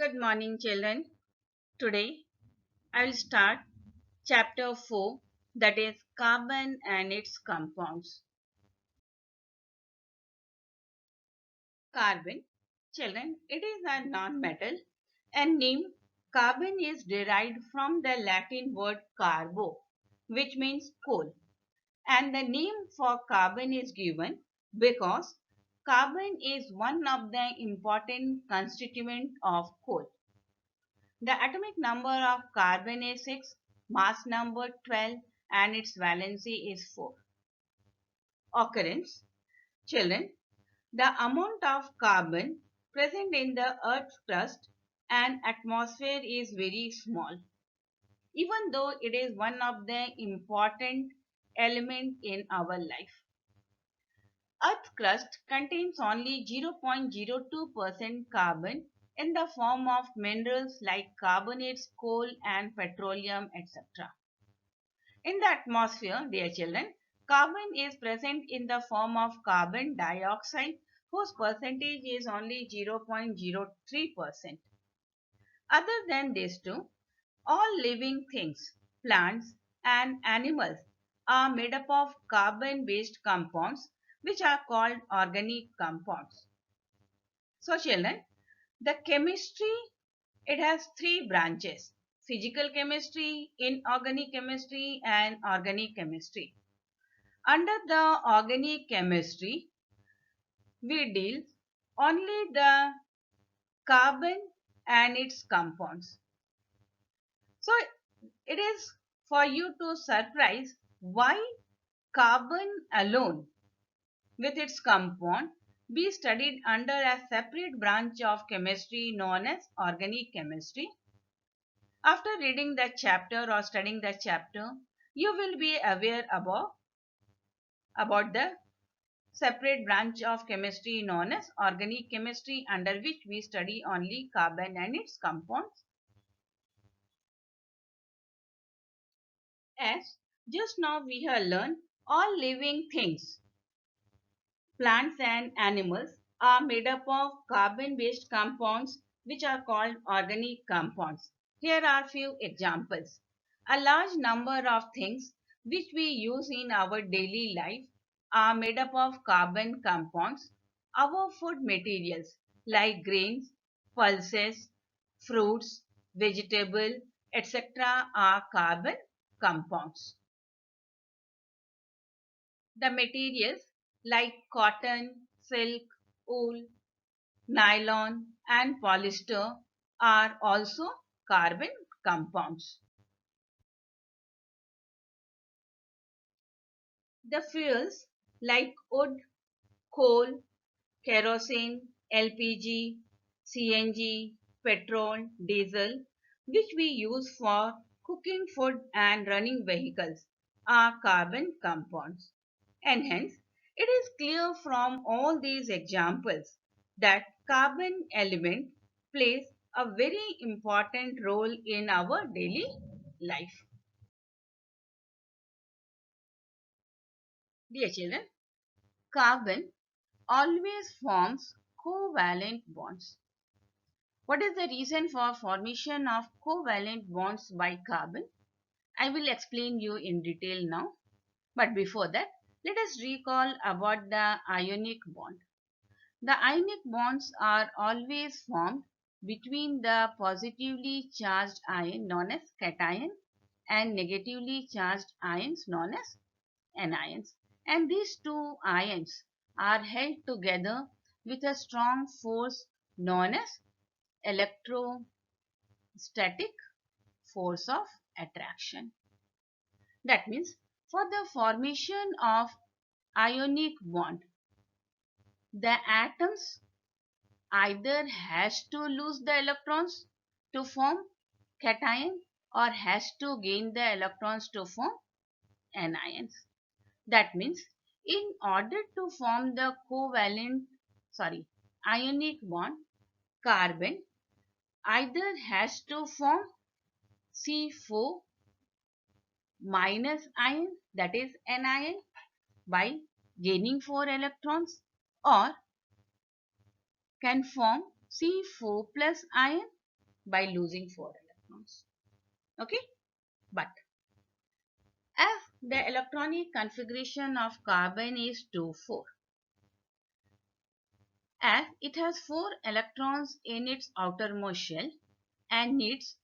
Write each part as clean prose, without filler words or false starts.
Good morning, children. Today I will start chapter 4, that is carbon and its compounds. Carbon, children, it is a non-metal and name carbon is derived from the Latin word carbo, which means coal. And the name for carbon is given because carbon is one of the important constituent of coal. The atomic number of carbon is 6, mass number 12, and its valency is 4. Occurrence. Children, the amount of carbon present in the Earth's crust and atmosphere is very small, even though it is one of the important elements in our life. Earth's crust contains only 0.02% carbon in the form of minerals like carbonates, coal and petroleum, etc. In the atmosphere, dear children, carbon is present in the form of carbon dioxide whose percentage is only 0.03%. Other than these two, all living things, plants and animals are made up of carbon-based compounds which are called organic compounds. So children, the chemistry, it has three branches: physical chemistry, inorganic chemistry and organic chemistry. Under the organic chemistry, we deal only the carbon and its compounds. So it is for you to surprise why carbon alone with its compound be studied under a separate branch of chemistry known as organic chemistry. After reading that chapter or studying that chapter, you will be aware about the separate branch of chemistry known as organic chemistry, under which we study only carbon and its compounds. As just now we have learned, all living things, plants and animals, are made up of carbon-based compounds which are called organic compounds. Here are few examples. A large number of things which we use in our daily life are made up of carbon compounds. Our food materials like grains, pulses, fruits, vegetable, etc. are carbon compounds. The materials like cotton, silk, wool, nylon and polyester are also carbon compounds. The fuels like wood, coal, kerosene, LPG, CNG, petrol, diesel, which we use for cooking food and running vehicles, are carbon compounds. And hence, it is clear from all these examples that carbon element plays a very important role in our daily life. Dear children, carbon always forms covalent bonds. What is the reason for formation of covalent bonds by carbon? I will explain you in detail now. But before that, let us recall about the ionic bond. The ionic bonds are always formed between the positively charged ion known as cation and negatively charged ions known as anions. And these two ions are held together with a strong force known as electrostatic force of attraction. That means for the formation of ionic bond, the atoms either has to lose the electrons to form cation or has to gain the electrons to form anions. That means in order to form the ionic bond, carbon either has to form C4 minus ion, that is anion, by gaining 4 electrons, or can form C4 plus ion by losing 4 electrons. Okay, but as the electronic configuration of carbon is 2,4, as it has 4 electrons in its outermost shell and needs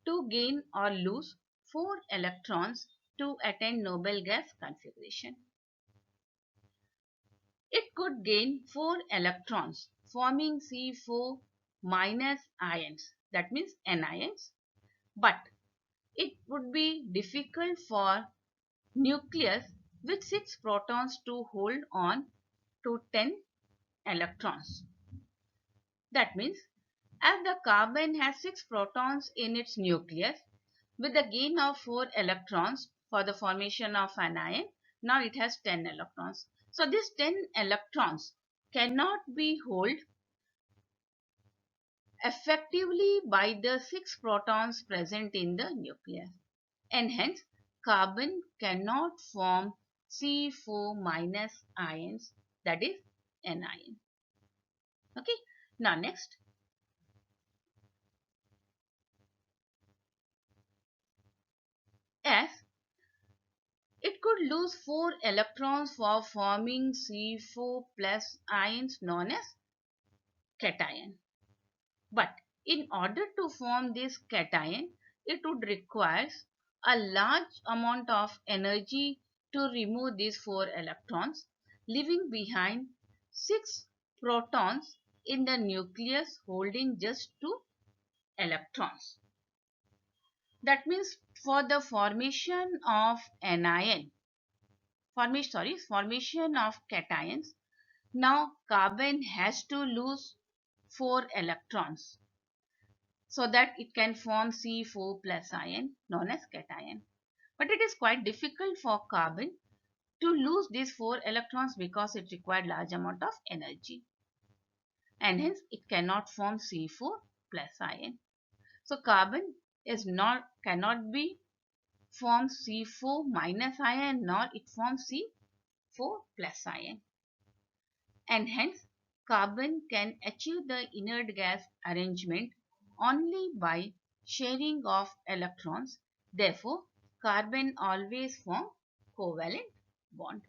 to gain or lose 4 electrons to attain noble gas configuration. It could gain 4 electrons forming C4 minus ions, that means anions, but it would be difficult for nucleus with 6 protons to hold on to 10 electrons. That means as the carbon has 6 protons in its nucleus with the gain of 4 electrons for the formation of an ion, now it has 10 electrons. So these 10 electrons cannot be held effectively by the 6 protons present in the nucleus, and hence carbon cannot form C4 minus ions, that is anion. Okay, now next, as it could lose 4 electrons for forming C4 plus ions known as cation. But in order to form this cation, it would require a large amount of energy to remove these 4 electrons, leaving behind 6 protons in the nucleus holding just 2 electrons. That means for the formation of anion, formation of cations, now carbon has to lose 4 electrons so that it can form C4 plus ion known as cation. But it is quite difficult for carbon to lose these 4 electrons because it required large amount of energy, and hence it cannot form C4 plus ion. So carbon cannot be form C4 minus ion, nor it forms C4 plus ion, and hence carbon can achieve the inert gas arrangement only by sharing of electrons. Therefore, carbon always form covalent bond.